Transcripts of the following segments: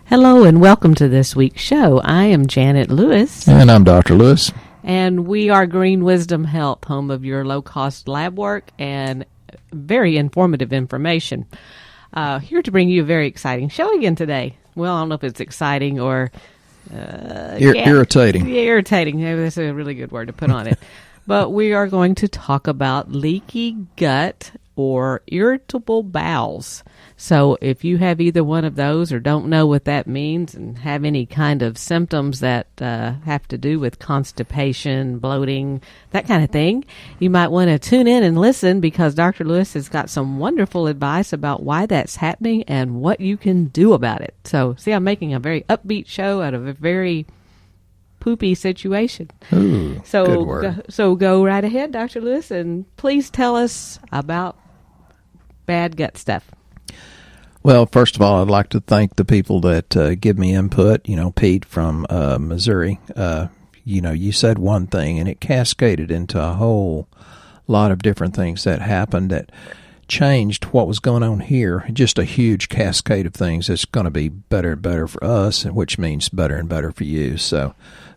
Hello and welcome to this week's show. I am Janet Lewis. And I'm Dr. Lewis. And we are Green Wisdom Health, home of your low-cost lab work and very informative information. Here to bring you a very exciting show again today. Well, I don't know if it's exciting or... irritating. Irritating. Maybe that's a really good word to put on it. But we are going to talk about leaky gut or irritable bowels. So if you have either one of those or don't know what that means and have any kind of symptoms that have to do with constipation, bloating, that kind of thing, you might want to tune in and listen because Dr. Lewis has got some wonderful advice about why that's happening and what you can do about it. So, see, I'm making a very upbeat show out of a very poopy situation. Ooh, good word. So go right ahead, Dr. Lewis, and please tell us about bad gut stuff. Well, first of all, I'd like to thank the people that give me input. Pete from Missouri, you said one thing and it cascaded into a whole lot of different things that happened that changed what was going on here. Just a huge cascade of things that's going to be better and better for us, which means better and better for you. So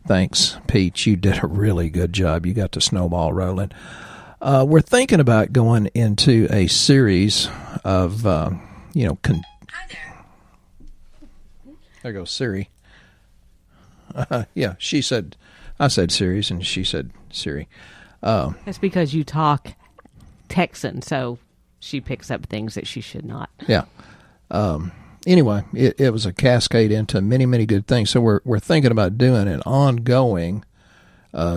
thanks, Pete. You did a really good job. You got the snowball rolling. We're thinking about going into a series of, Hi there. There goes Siri. Yeah, I said series, and she said Siri. That's because you talk Texan, so she picks up things that she should not. Yeah. Anyway, it was a cascade into many, many good things. So we're thinking about doing an ongoing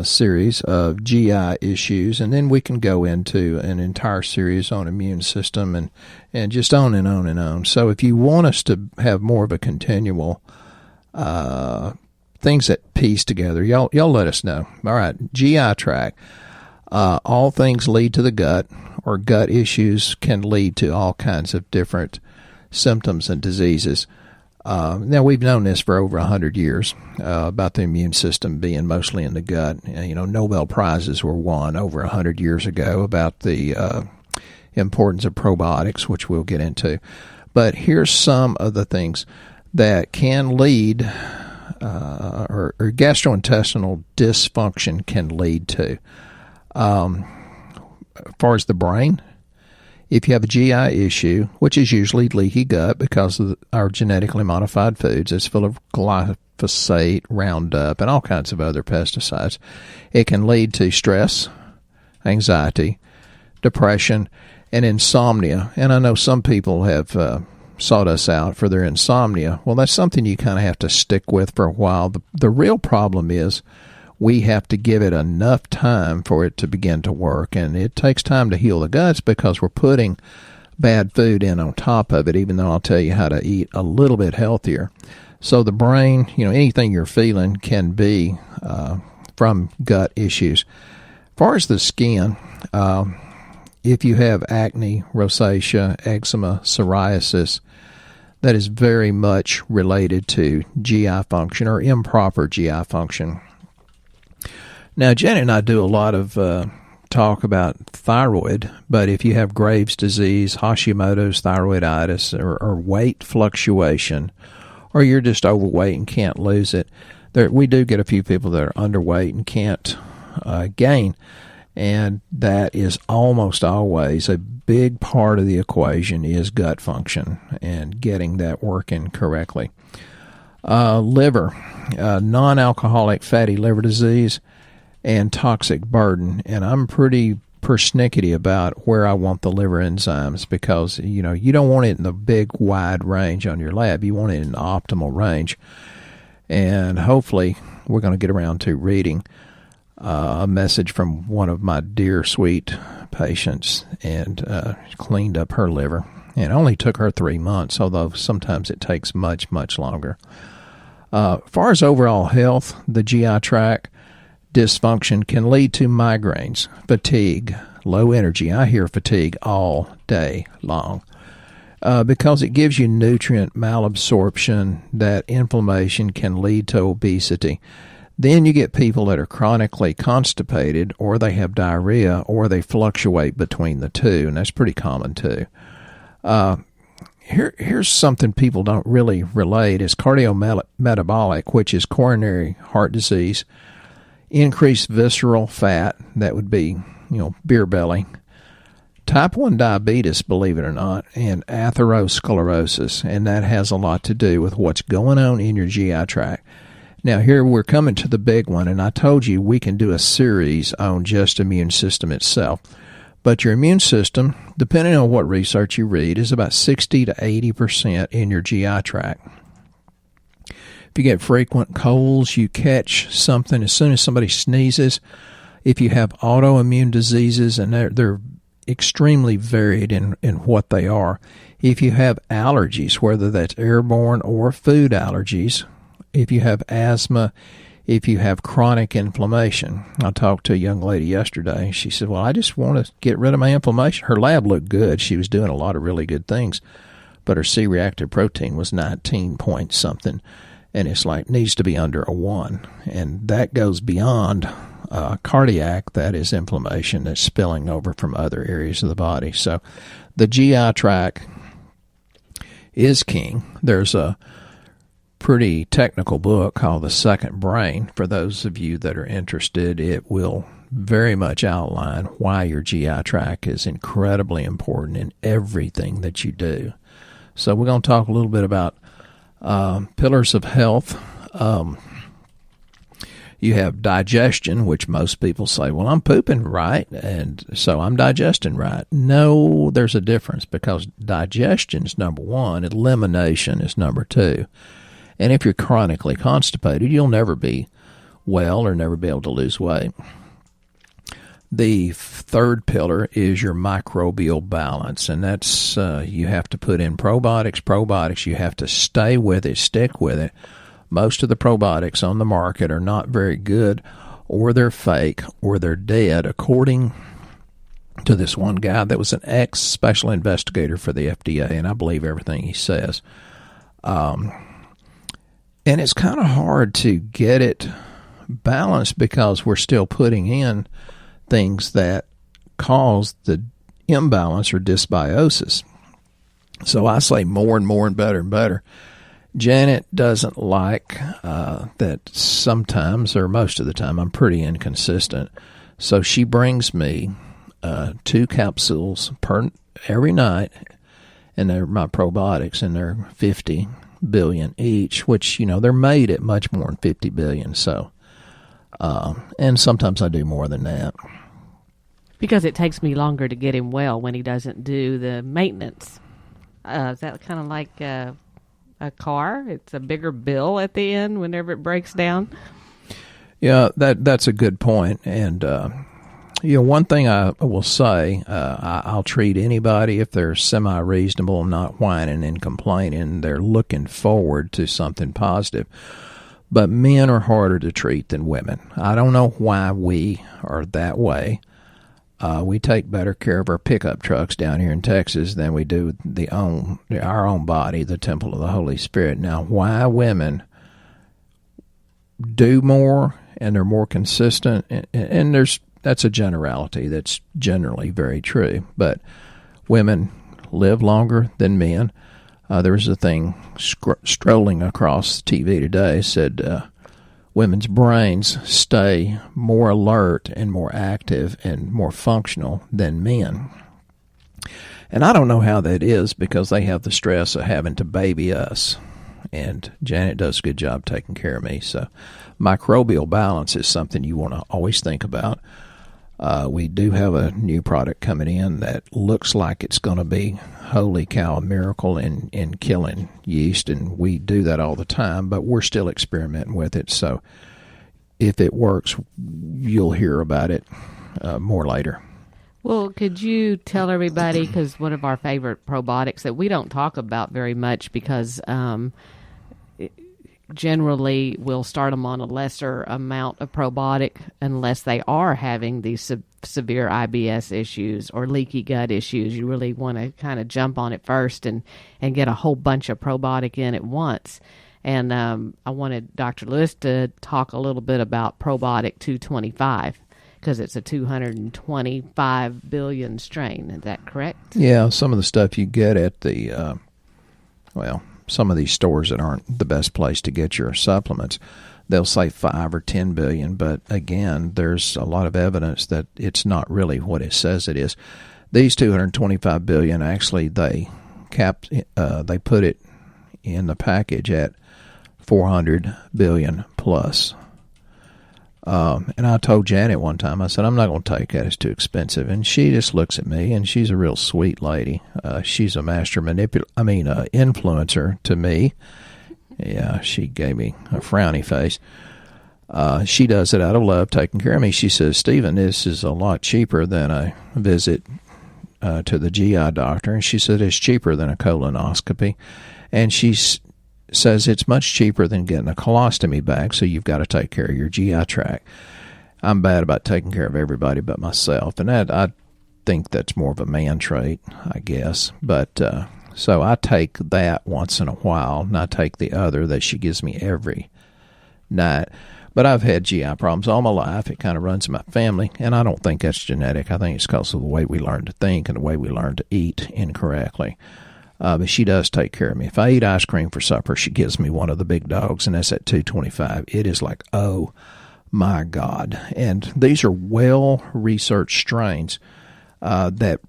series of GI issues, and then we can go into an entire series on immune system and just on and on and on. So if you want us to have more of a continual things that piece together, y'all let us know. All right, GI tract. All things lead to the gut, or gut issues can lead to all kinds of different symptoms and diseases. Now, we've known this for over 100 years about the immune system being mostly in the gut. Nobel Prizes were won over 100 years ago about the importance of probiotics, which we'll get into. But here's some of the things that can lead, or gastrointestinal dysfunction can lead to. As far as the brain, if you have a GI issue, which is usually leaky gut because of our genetically modified foods, it's full of glyphosate, Roundup, and all kinds of other pesticides. It can lead to stress, anxiety, depression, and insomnia. And I know some people have sought us out for their insomnia. Well, that's something you kind of have to stick with for a while. The real problem is we have to give it enough time for it to begin to work. And it takes time to heal the guts because we're putting bad food in on top of it, even though I'll tell you how to eat a little bit healthier. So the brain, anything you're feeling can be from gut issues. As far as the skin, if you have acne, rosacea, eczema, psoriasis, that is very much related to GI function or improper GI function. Now, Janet and I do a lot of talk about thyroid, but if you have Graves' disease, Hashimoto's thyroiditis, or weight fluctuation, or you're just overweight and can't lose it, we do get a few people that are underweight and can't gain, and that is almost always a big part of the equation is gut function and getting that working correctly. Liver, non-alcoholic fatty liver disease, and toxic burden. And I'm pretty persnickety about where I want the liver enzymes because, you don't want it in the big, wide range on your lab. You want it in the optimal range. And hopefully we're going to get around to reading a message from one of my dear, sweet patients and cleaned up her liver. And it only took her 3 months, although sometimes it takes much, much longer. As far as overall health, the GI tract dysfunction can lead to migraines, fatigue, low energy. I hear fatigue all day long because it gives you nutrient malabsorption. That inflammation can lead to obesity. Then you get people that are chronically constipated, or they have diarrhea, or they fluctuate between the two, and that's pretty common too. here's something people don't really relate is cardiometabolic, which is coronary heart disease, increased visceral fat, that would be, beer belly, type 1 diabetes, believe it or not, and atherosclerosis, and that has a lot to do with what's going on in your GI tract. Now, here we're coming to the big one, and I told you we can do a series on just immune system itself. But your immune system, depending on what research you read, is about 60 to 80% in your GI tract. If you get frequent colds, you catch something as soon as somebody sneezes. If you have autoimmune diseases, and they're extremely varied in what they are. If you have allergies, whether that's airborne or food allergies, if you have asthma, if you have chronic inflammation. I talked to a young lady yesterday. She said, well, I just want to get rid of my inflammation. Her lab looked good. She was doing a lot of really good things, but her C-reactive protein was 19 point something, and it's like needs to be under a 1. And that goes beyond cardiac. That is inflammation that's spilling over from other areas of the body. So the GI tract is king. There's a pretty technical book called The Second Brain. For those of you that are interested, it will very much outline why your GI tract is incredibly important in everything that you do. So we're going to talk a little bit about pillars of health. You have digestion, which most people say, well, I'm pooping right, and so I'm digesting right. No, there's a difference, because digestion is number 1, elimination is number 2. And if you're chronically constipated, you'll never be well or never be able to lose weight. The third pillar is your microbial balance, and that's you have to put in probiotics. You have to stay with it, stick with it. Most of the probiotics on the market are not very good, or they're fake, or they're dead, according to this one guy that was an ex-special investigator for the FDA, and I believe everything he says. And it's kind of hard to get it balanced, because we're still putting in things that cause the imbalance or dysbiosis. So I say more and more and better and better. Janet doesn't like that sometimes, or most of the time, I'm pretty inconsistent. So she brings me 2 capsules every night, and they're my probiotics, and they're 50 billion each, which, they're made at much more than 50 billion. So, and sometimes I do more than that. Because it takes me longer to get him well when he doesn't do the maintenance. Is that kind of like a car? It's a bigger bill at the end whenever it breaks down. Yeah, that's a good point. And, one thing I will say, I'll treat anybody if they're semi-reasonable, not whining and complaining. They're looking forward to something positive. But men are harder to treat than women. I don't know why we are that way. We take better care of our pickup trucks down here in Texas than we do our own body, the temple of the Holy Spirit. Now, why women do more and they're more consistent, and that's a generality. That's generally very true. But women live longer than men. There was a thing strolling across TV today, said women's brains stay more alert and more active and more functional than men. And I don't know how that is, because they have the stress of having to baby us. And Janet does a good job taking care of me. So microbial balance is something you want to always think about. We do have a new product coming in that looks like it's going to be, holy cow, a miracle in killing yeast, and we do that all the time, but we're still experimenting with it. So if it works, you'll hear about it more later. Well, could you tell everybody, because one of our favorite probiotics that we don't talk about very much, because generally we'll start them on a lesser amount of probiotic unless they are having these severe IBS issues or leaky gut issues. You really want to kind of jump on it first and get a whole bunch of probiotic in at once. And I wanted Dr. Lewis to talk a little bit about Probiotic 225, because it's a 225 billion strain. Is that correct? Yeah, some of the stuff you get at the well, some of these stores that aren't the best place to get your supplements, they'll say 5 or 10 billion, but again, there's a lot of evidence that it's not really what it says it is. These 225 billion, actually, they put it in the package at 400 billion plus. And I told Janet one time, I said, I'm not going to take that. It's too expensive. And she just looks at me, and she's a real sweet lady. She's a master influencer to me. Yeah, she gave me a frowny face. She does it out of love, taking care of me. She says, Stephen, this is a lot cheaper than a visit to the GI doctor. And she said it's cheaper than a colonoscopy. And she says it's much cheaper than getting a colostomy bag, so you've got to take care of your GI tract. I'm bad about taking care of everybody but myself, and that I think that's more of a man trait, I guess. But so I take that once in a while, and I take the other that she gives me every night. But I've had GI problems all my life. It kind of runs in my family, and I don't think that's genetic. I think it's because of the way we learn to think and the way we learn to eat incorrectly. But she does take care of me. If I eat ice cream for supper, she gives me one of the big dogs, and that's at $2.25. It is like, oh, my God. And these are well-researched strains that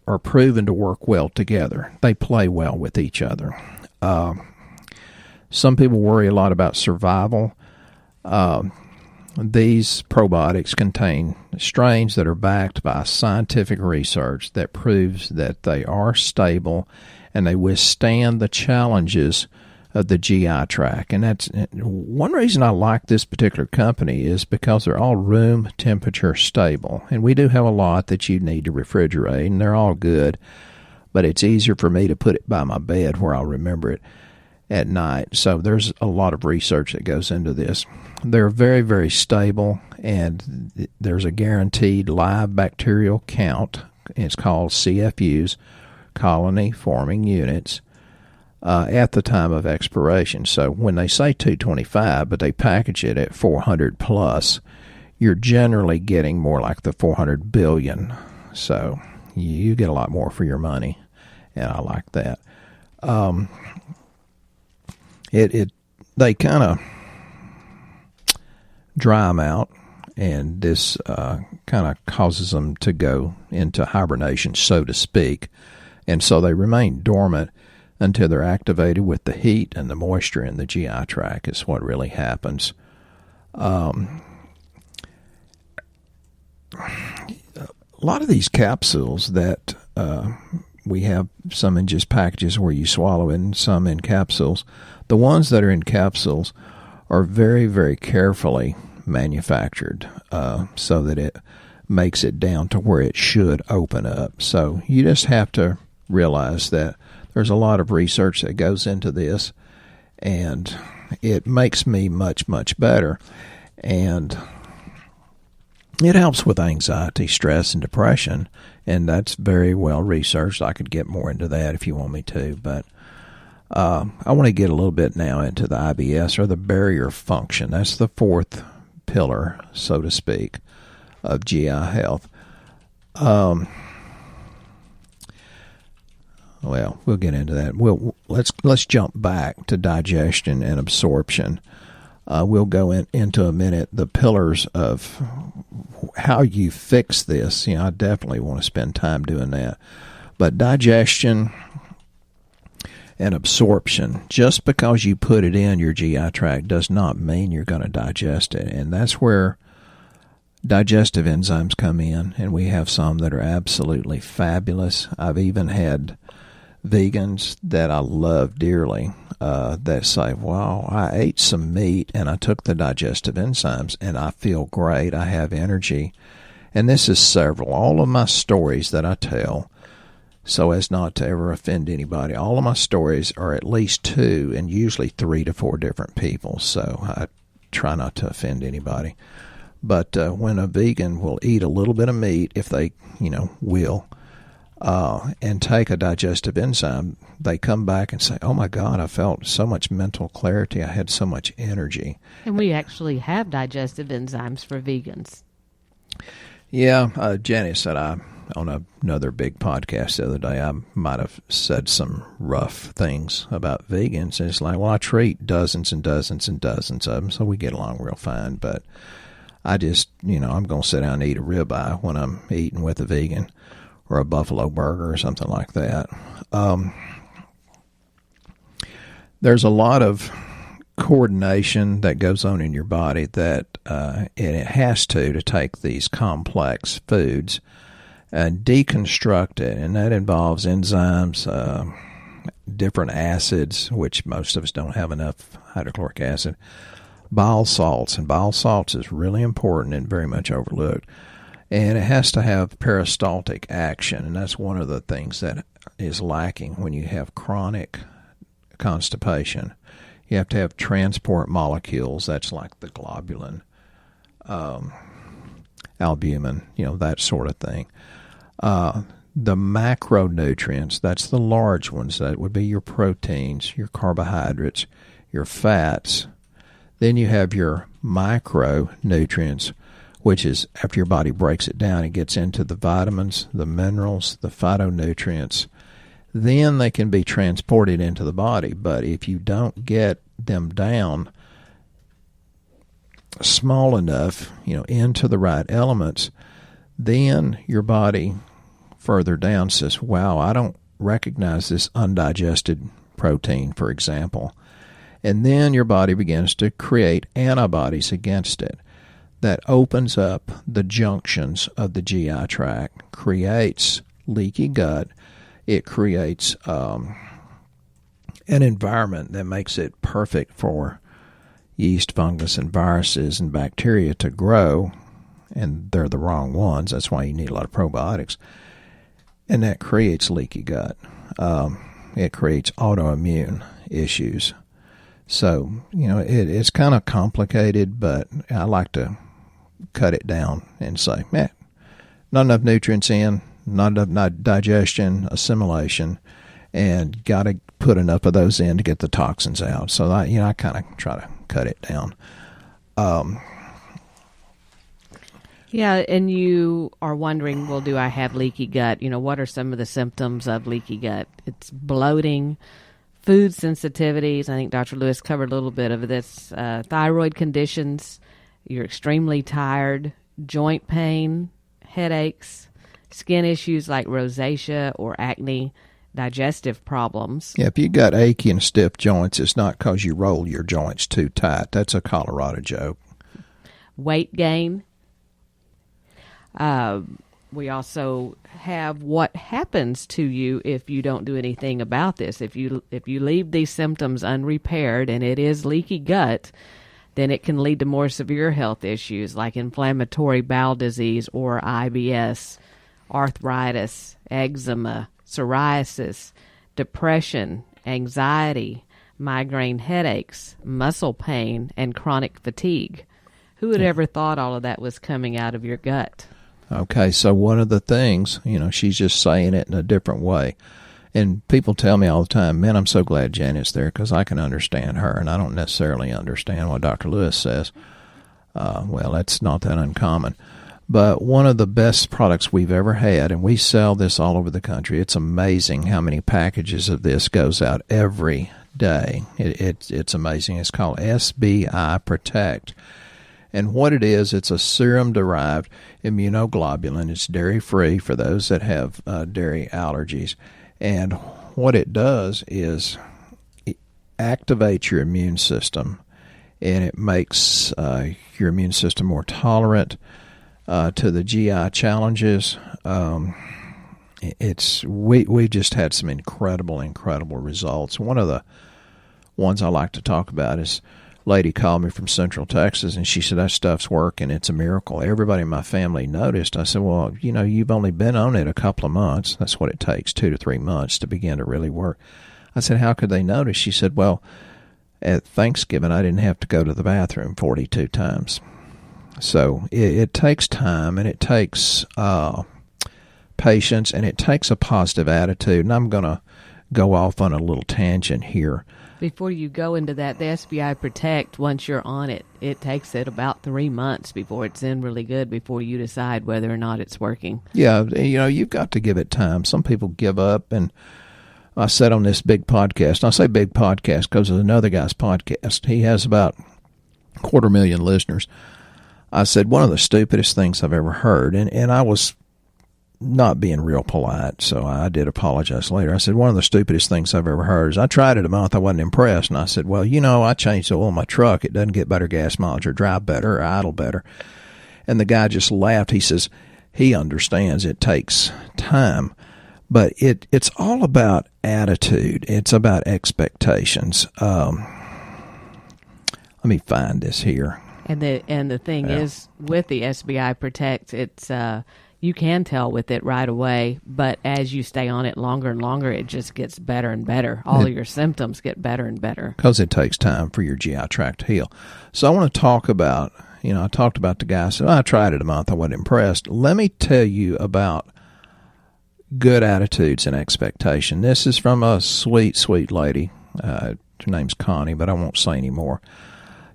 are proven to work well together. They play well with each other. Some people worry a lot about survival. These probiotics contain strains that are backed by scientific research that proves that they are stable and they withstand the challenges of the GI tract. And that's one reason I like this particular company, is because they're all room temperature stable. And we do have a lot that you need to refrigerate, and they're all good. But it's easier for me to put it by my bed where I'll remember it at night. So there's a lot of research that goes into this. They're very, very stable, and there's a guaranteed live bacterial count. It's called CFUs, colony forming units, at the time of expiration. So when they say 225, but they package it at 400 plus, you're generally getting more like the 400 billion. So you get a lot more for your money, and I like that. They kind of dry them out, and this kind of causes them to go into hibernation, so to speak. And so they remain dormant until they're activated with the heat and the moisture in the GI tract is what really happens. A lot of these capsules that we have, some in just packages where you swallow it and some in capsules. The ones that are in capsules are very, very carefully manufactured so that it makes it down to where it should open up. So you just have to realize that there's a lot of research that goes into this, and it makes me much, much better. And it helps with anxiety, stress, and depression, and that's very well researched. I could get more into that if you want me to, but I want to get a little bit now into the IBS, or the barrier function. That's the fourth pillar, so to speak, of GI health. Well, we'll get into that. Let's jump back to digestion and absorption. We'll go into a minute the pillars of how you fix this. I definitely want to spend time doing that. But digestion and absorption, just because you put it in your GI tract does not mean you're going to digest it. And that's where digestive enzymes come in, and we have some that are absolutely fabulous. I've even had vegans that I love dearly that say, wow, I ate some meat and I took the digestive enzymes and I feel great. I have energy. And this is several. All of my stories that I tell, so as not to ever offend anybody, all of my stories are at least 2 and usually 3 to 4 different people. So I try not to offend anybody. But when a vegan will eat a little bit of meat, if they, will, and take a digestive enzyme, they come back and say, oh my God, I felt so much mental clarity. I had so much energy. And we actually have digestive enzymes for vegans. Yeah, Janet said on another big podcast the other day, I might have said some rough things about vegans. And it's like, well, I treat dozens and dozens and dozens of them, so we get along real fine. But I just, I'm going to sit down and eat a ribeye when I'm eating with a vegan, or a buffalo burger or something like that. There's a lot of coordination that goes on in your body that it has to take these complex foods and deconstruct it, and that involves enzymes, different acids, which most of us don't have enough hydrochloric acid, bile salts, and bile salts is really important and very much overlooked. And it has to have peristaltic action, and that's one of the things that is lacking when you have chronic constipation. You have to have transport molecules. That's like the globulin, albumin, that sort of thing. The macronutrients, that's the large ones. That would be your proteins, your carbohydrates, your fats. Then you have your micronutrients, which is after your body breaks it down, it gets into the vitamins, the minerals, the phytonutrients. Then they can be transported into the body. But if you don't get them down small enough, into the right elements, then your body further down says, wow, I don't recognize this undigested protein, for example. And then your body begins to create antibodies against it. That opens up the junctions of the GI tract, creates leaky gut. It creates an environment that makes it perfect for yeast, fungus, and viruses and bacteria to grow, and they're the wrong ones. That's why you need a lot of probiotics. And that creates leaky gut. It creates autoimmune issues. So, it's kind of complicated, but I like to cut it down and say, not enough nutrients in, not digestion, assimilation, and got to put enough of those in to get the toxins out. So I kind of try to cut it down. Yeah, and you are wondering, well, do I have leaky gut? What are some of the symptoms of leaky gut? It's bloating, food sensitivities. I think Dr. Lewis covered a little bit of this. Thyroid conditions. You're extremely tired, joint pain, headaches, skin issues like rosacea or acne, digestive problems. Yeah, if you got achy and stiff joints, it's not because you roll your joints too tight. That's a Colorado joke. Weight gain. We also have what happens to you if you don't do anything about this. If you leave these symptoms unrepaired, and it is leaky gut, then it can lead to more severe health issues like inflammatory bowel disease or IBS, arthritis, eczema, psoriasis, depression, anxiety, migraine headaches, muscle pain, and chronic fatigue. Who would ever thought all of that was coming out of your gut? Okay, so one of the things, she's just saying it in a different way. And people tell me all the time, man, I'm so glad Janet's there because I can understand her, and I don't necessarily understand what Dr. Lewis says. Well, that's not that uncommon. But one of the best products we've ever had, and we sell this all over the country. It's amazing how many packages of this goes out every day. It's amazing. It's called SBI Protect. And what it is, it's a serum-derived immunoglobulin. It's dairy-free for those that have dairy allergies. And what it does is it activates your immune system, and it makes your immune system more tolerant to the GI challenges. We just had some incredible results. One of the ones I like to talk about is a lady called me from Central Texas, and she said, that stuff's working. It's a miracle. Everybody in my family noticed. I said, well, you've only been on it a couple of months. That's what it takes, 2 to 3 months to begin to really work. I said, how could they notice? She said, well, at Thanksgiving, I didn't have to go to the bathroom 42 times. So it takes time, and it takes patience, and it takes a positive attitude. And I'm going to go off on a little tangent here. Before you go into that, the SBI Protect, once you're on it, it takes it about 3 months before it's in really good, before you decide whether or not it's working. Yeah, you've got to give it time. Some people give up, and I said on this big podcast, and I say big podcast because it's another guy's podcast. He has about 250,000 listeners. I said, one of the stupidest things I've ever heard, and I was not being real polite, so I did apologize later. I said, one of the stupidest things I've ever heard is I tried it a month, I wasn't impressed, and I said, well, I changed the oil in my truck. It doesn't get better gas mileage or drive better or idle better. And the guy just laughed. He says he understands it takes time, but it's all about attitude. It's about expectations. Let me find this here. And the thing is, with the SBI Protect, it's you can tell with it right away, but as you stay on it longer and longer, it just gets better and better. All of your symptoms get better and better. Because it takes time for your GI tract to heal. So I want to talk about, I talked about the guy, so I tried it a month, I wasn't impressed. Let me tell you about good attitudes and expectation. This is from a sweet, sweet lady. Her name's Connie, but I won't say any more.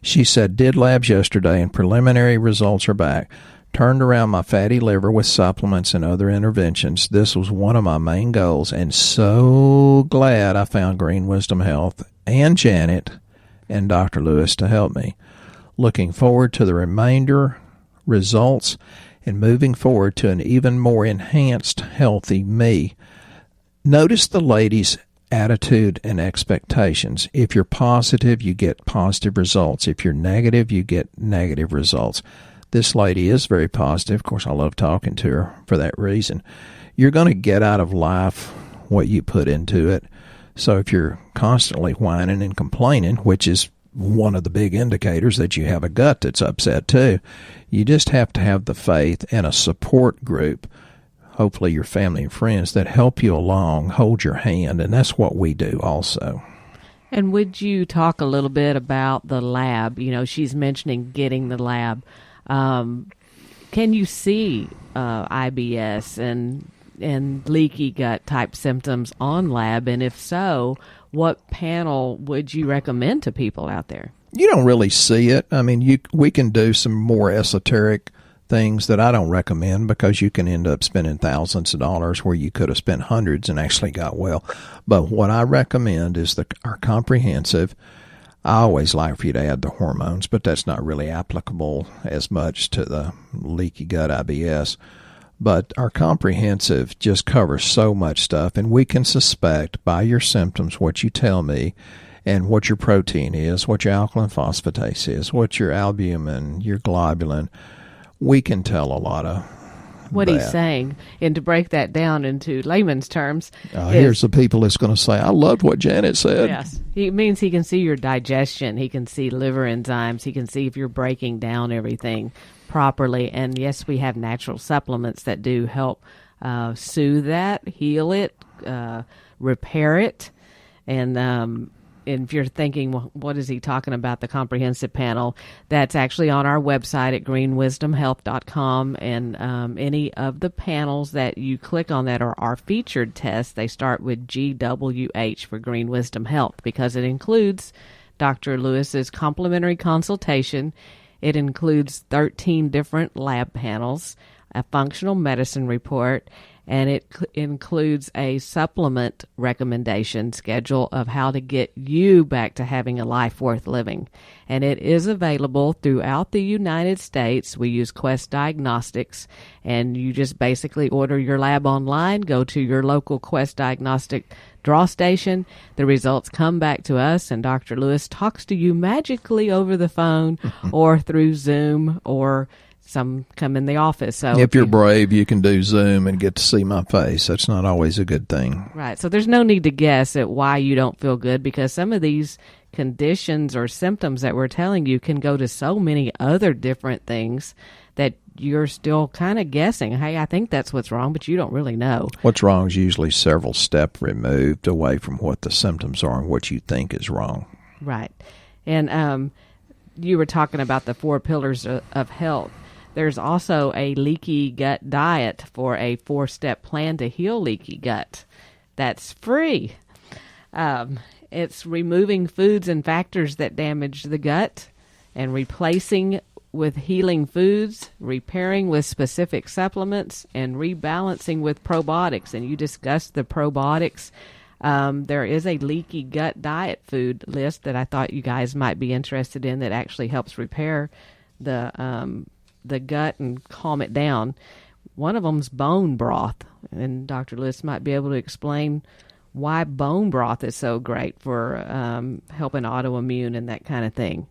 She said, did labs yesterday and preliminary results are back. Turned around my fatty liver with supplements and other interventions. This was one of my main goals, and so glad I found Green Wisdom Health and Janet and Dr. Lewis to help me. Looking forward to the remainder results and moving forward to an even more enhanced, healthy me. Notice the lady's attitude and expectations. If you're positive, you get positive results. If you're negative, you get negative results. This lady is very positive. Of course, I love talking to her for that reason. You're going to get out of life what you put into it. So if you're constantly whining and complaining, which is one of the big indicators that you have a gut that's upset too, you just have to have the faith and a support group, hopefully your family and friends, that help you along, hold your hand, and that's what we do also. And would you talk a little bit about the lab? She's mentioning getting the lab. Can you see IBS and leaky gut type symptoms on lab? And if so, what panel would you recommend to people out there? You don't really see it. I mean, we can do some more esoteric things that I don't recommend because you can end up spending thousands of dollars where you could have spent hundreds and actually got well. But what I recommend is our comprehensive. I always like for you to add the hormones, but that's not really applicable as much to the leaky gut IBS. But our comprehensive just covers so much stuff, and we can suspect by your symptoms what you tell me and what your protein is, what your alkaline phosphatase is, what your albumin, your globulin. We can tell a lot of what he's saying. And to break that down into layman's terms, here's the people that's going to say, I loved what Janet said. Yes. It means he can see your digestion. He can see liver enzymes. He can see if you're breaking down everything properly. And yes, we have natural supplements that do help soothe that, heal it, repair it. And if you're thinking, well, what is he talking about, the comprehensive panel, that's actually on our website at greenwisdomhealth.com. And any of the panels that you click on that are our featured tests, they start with GWH for Green Wisdom Health because it includes Dr. Lewis's complimentary consultation. It includes 13 different lab panels, a functional medicine report, and it includes a supplement recommendation schedule of how to get you back to having a life worth living. And it is available throughout the United States. We use Quest Diagnostics, and you just basically order your lab online, go to your local Quest Diagnostic draw station. The results come back to us, and Dr. Lewis talks to you magically over the phone or through Zoom, or some come in the office. So if you're brave, you can do Zoom and get to see my face. That's not always a good thing. Right. So there's no need to guess at why you don't feel good, because some of these conditions or symptoms that we're telling you can go to so many other different things that you're still kind of guessing, hey, I think that's what's wrong, but you don't really know. What's wrong is usually several steps removed away from what the symptoms are and what you think is wrong. Right. And you were talking about the 4 pillars of health. There's also a leaky gut diet for a 4-step plan to heal leaky gut. That's free. It's removing foods and factors that damage the gut and replacing with healing foods, repairing with specific supplements, and rebalancing with probiotics. And you discussed the probiotics. There is a leaky gut diet food list that I thought you guys might be interested in that actually helps repair the gut and calm it down. One of them's bone broth, and Dr. List might be able to explain why bone broth is so great for helping autoimmune and that kind of thing.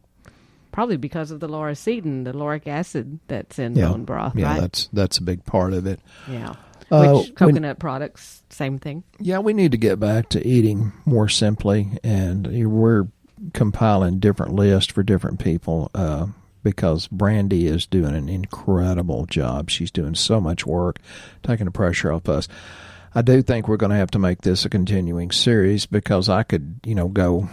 Probably because of the lauricetin, the lauric acid that's in bone broth, right? Yeah, that's a big part of it. Yeah. Which coconut products, same thing. Yeah, we need to get back to eating more simply, and we're compiling different lists for different people because Brandy is doing an incredible job. She's doing so much work, taking the pressure off us. I do think we're going to have to make this a continuing series because I could, go,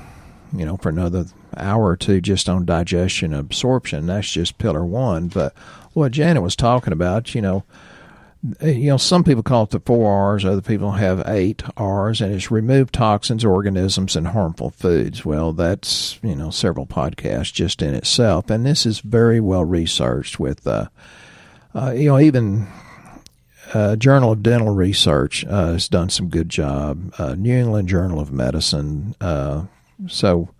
for another hour or two just on digestion and absorption. That's just pillar one. But what Janet was talking about, some people call it the 4 Rs, other people have 8 Rs, and it's remove toxins, organisms, and harmful foods. Well, that's, several podcasts just in itself. And this is very well researched with, even Journal of Dental Research has done some good job. New England Journal of Medicine. So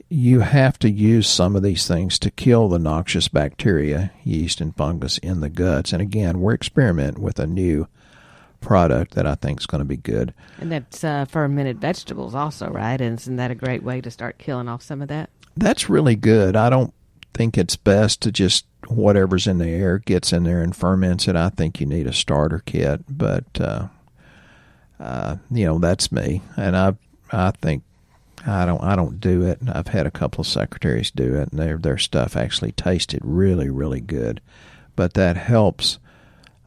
you have to use some of these things to kill the noxious bacteria, yeast, and fungus in the guts. And again, we're experimenting with a new product that I think is going to be good. And that's fermented vegetables also, right? And isn't that a great way to start killing off some of that? That's really good. I don't think it's best to just whatever's in the air gets in there and ferments it. I think you need a starter kit. But, that's me. And I think I don't do it. I've had a couple of secretaries do it, and their stuff actually tasted really, really good. But that helps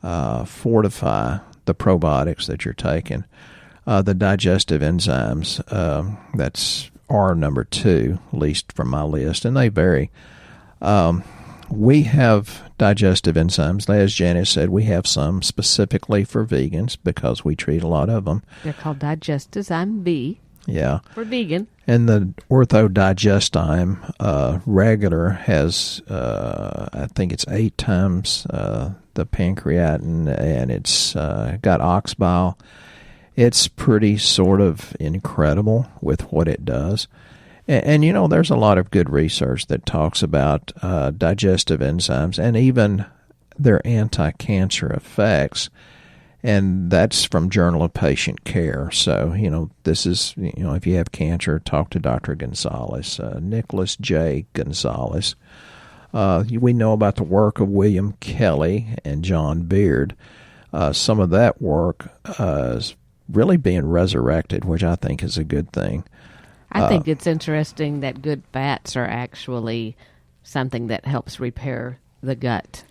fortify the probiotics that you're taking. The digestive enzymes, that's R number 2, at least from my list, and they vary. We have digestive enzymes. As Janice said, we have some specifically for vegans because we treat a lot of them. They're called Digestive B. Yeah. For vegan. And the Orthodigestime regular has, I think it's 8 times the pancreatin, and it's got ox bile. It's pretty sort of incredible with what it does. And there's a lot of good research that talks about digestive enzymes and even their anti-cancer effects. And that's from Journal of Patient Care. So, this is, if you have cancer, talk to Dr. Gonzalez, Nicholas J. Gonzalez. We know about the work of William Kelly and John Beard. Some of that work is really being resurrected, which I think is a good thing. I think it's interesting that good fats are actually something that helps repair the gut.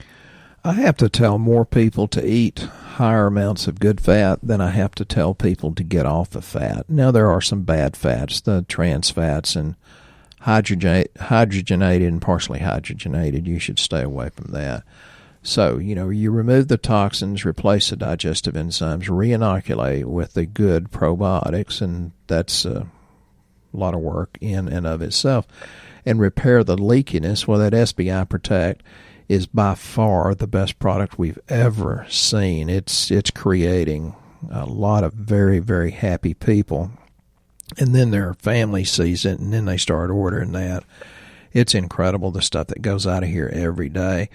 I have to tell more people to eat higher amounts of good fat than I have to tell people to get off of fat. Now, there are some bad fats, the trans fats and hydrogenated and partially hydrogenated. You should stay away from that. So, you remove the toxins, replace the digestive enzymes, re-inoculate with the good probiotics, and that's a lot of work in and of itself. And repair the leakiness. Well, that SBI Protect is by far the best product we've ever seen. It's creating a lot of very, very happy people. And then their family sees it, and then they start ordering that. It's incredible, the stuff that goes out of here every day.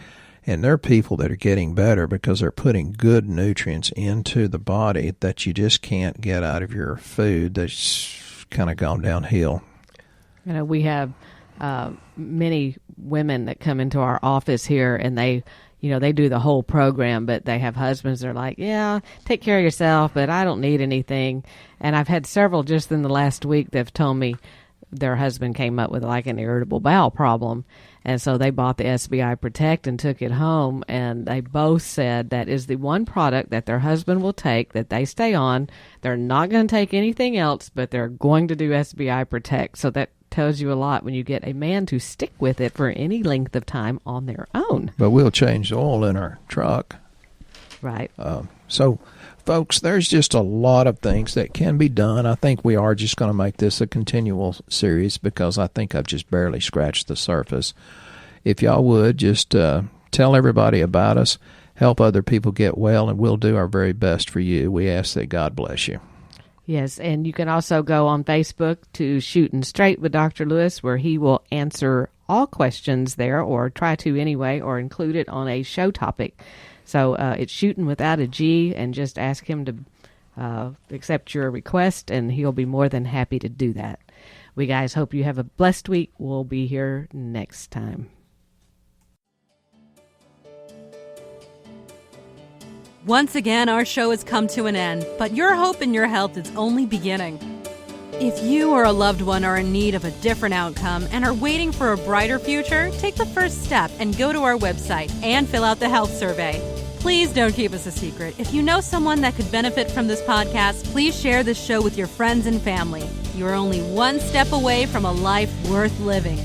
And there are people that are getting better because they're putting good nutrients into the body that you just can't get out of your food that's kind of gone downhill. We have many women that come into our office here, and they do the whole program, but they have husbands that are like, yeah, take care of yourself, but I don't need anything. And I've had several just in the last week that have told me their husband came up with like an irritable bowel problem. And so they bought the SBI Protect and took it home, and they both said that is the one product that their husband will take, that they stay on. They're not going to take anything else, but they're going to do SBI Protect. So that tells you a lot when you get a man to stick with it for any length of time on their own. But we'll change the oil in our truck. Right. So folks, there's just a lot of things that can be done. I think we are just going to make this a continual series because I think I've just barely scratched the surface. If y'all would, just tell everybody about us, help other people get well, and we'll do our very best for you. We ask that God bless you. Yes, and you can also go on Facebook to Shooting Straight with Dr. Lewis, where he will answer all questions there, or try to anyway, or include it on a show topic. So it's Shooting without a G, and just ask him to accept your request, and he'll be more than happy to do that. We guys hope you have a blessed week. We'll be here next time. Once again, our show has come to an end, but your hope in your health is only beginning. If you or a loved one are in need of a different outcome and are waiting for a brighter future, take the first step and go to our website and fill out the health survey. Please don't keep us a secret. If you know someone that could benefit from this podcast, please share this show with your friends and family. You are only one step away from a life worth living.